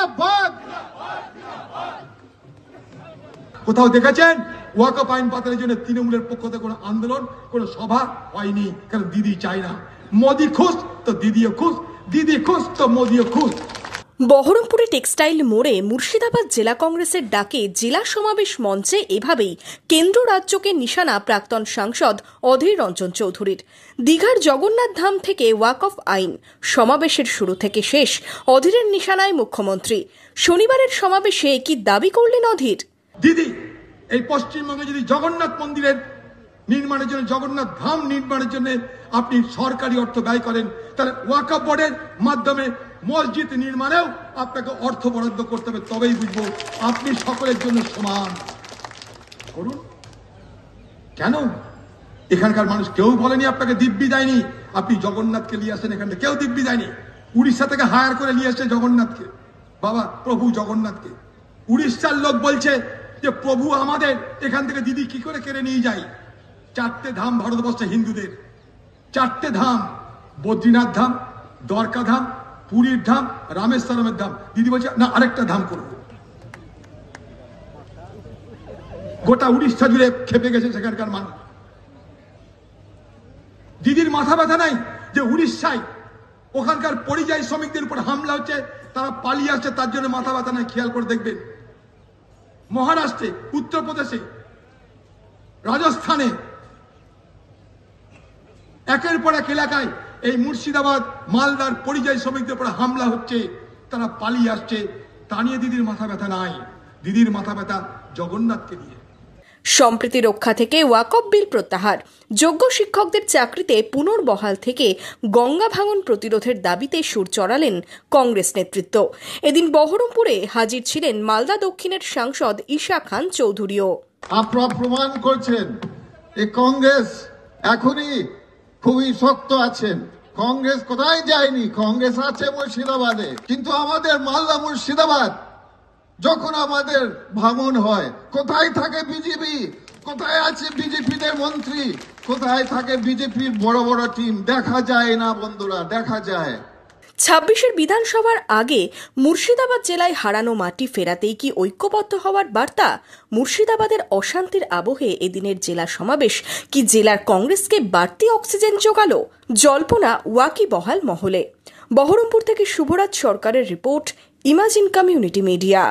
জিন্দাবাদ। কোথাও দেখেছেন ওয়াকফ আইন বাতিলের জন্য তৃণমূলের পক্ষ থেকে কোনো আন্দোলন, কোনো সভা হয়নি? কারণ দিদি চাই না। মোদি খুশ তো দিদিও খুশ, দিদি খুশ তো মোদিও খুশ। বহরমপুরে টেক্সটাইল মোড়ে মুর্শিদাবাদ জেলা কংগ্রেসের ডাকে জেলা সমাবেশ মঞ্চে এভাবেই কেন্দ্র রাজ্যকে নিশানা প্রাক্তন সাংসদ অধীর রঞ্জন চৌধুরীর। দীঘার জগন্নাথ ধাম থেকে ওয়াকফ আইন সমাবেশের শুরু থেকে শেষ অধীরের নিশানায় মুখ্যমন্ত্রী। শনিবারের সমাবেশে কি দাবি করলেন অধীর? দিদি, এই পশ্চিমবঙ্গে যদি জগন্নাথ মন্দিরের নির্মাণের জন্য, জগন্নাথ ধাম নির্মাণের জন্য আপনি সরকারি অর্থ ব্যয় করেন, তাহলে ওয়াকফ বোর্ডের মাধ্যমে মসজিদ নির্মাণেও আপনাকে অর্থ বরাদ্দ করতে হবে। তবেই বুঝবো আপনি সকলের জন্য সমান। করুন। কেন এখানকার মানুষ কেউ বলেনি আপনাকে দিব্যি দেয়নি? আপনি জগন্নাথকে নিয়ে আসেন, এখান থেকে কেউ দিব্যি দেয়নি। উড়িষ্যা থেকে হায়ার করে নিয়ে আসছে জগন্নাথকে, বাবা প্রভু জগন্নাথকে। উড়িষ্যার লোক বলছে যে প্রভু আমাদের এখান থেকে দিদি কি করে কেড়ে নিয়ে যায়। 4টে ধাম ভারতবর্ষে হিন্দুদের, 4টে ধাম, বদ্রীনাথ ধাম, দ্বারকা ধাম, পুরীর ধাম, রামেশ্বরমের ধাম। দিদি বলছে না, আরেকটা ধাম করবো। গোটা উড়িষ্যা জুড়ে খেপে গেছে সেখানকার মানুষ। দিদির মাথা ব্যথা নাই যে উড়িষ্যায় ওখানকার পরিযায়ী শ্রমিকদের উপর হামলা হচ্ছে, তারা পালিয়ে আসছে, তার জন্য মাথা ব্যথা নাই। খেয়াল করে দেখবেন মহারাষ্ট্রে, উত্তরপ্রদেশে, রাজস্থানে একের পর এক এলাকায় এই মুর্শিদাবাদ, মালদার পরিযায়ী শ্রমিকদের উপর হামলা হচ্ছে, তারা পালিয়ে আসছে। তা নিয়ে দিদির মাথা ব্যথা নাই। দিদির মাথা ব্যথা জগন্নাথকে নিয়ে। সম্প্রীতি রক্ষা থেকে ওয়াকফ বিল প্রত্যাহার, যোগ্য শিক্ষকদের চাকরিতে পুনর্বহাল থেকে গঙ্গা ভাঙন প্রতিরোধের দাবিতে সুর চড়ালেন কংগ্রেস নেতৃত্ব। এদিন বহরমপুরে হাজির ছিলেন মালদা দক্ষিণের সাংসদ ঈশা খান চৌধুরীও। আপনারা প্রমাণ করছেন এই কংগ্রেস এখনই খুবই শক্ত আছেন। কংগ্রেস কোথায় যায়নি, কংগ্রেস আছে মুর্শিদাবাদে। কিন্তু আমাদের মালদা মুর্শিদাবাদ যখন আমাদের ভাঙন হয়, কোথায় থাকে বিজেপি? কোথায় আছে বিজেপিদের মন্ত্রী? কোথায় থাকে বিজেপির বড় বড় টিম? দেখা যায় না বন্ধুরা, দেখা যায়। 26 বিধানসভার আগে মুর্শিদাবাদ জেলায় হারানো মাটি ফেরাতেই কি ঐক্যবদ্ধ হওয়ার বার্তা? মুর্শিদাবাদের অশান্তির আবহে এদিনের জেলা সমাবেশ কি জেলার কংগ্রেসকে বাড়তি অক্সিজেন জোগালো? জল্পনা ওয়াকিবহাল মহলে। বহরমপুর থেকে শুভরাজ সরকারের রিপোর্ট, ইমাজিন কমিউনিটি মিডিয়া।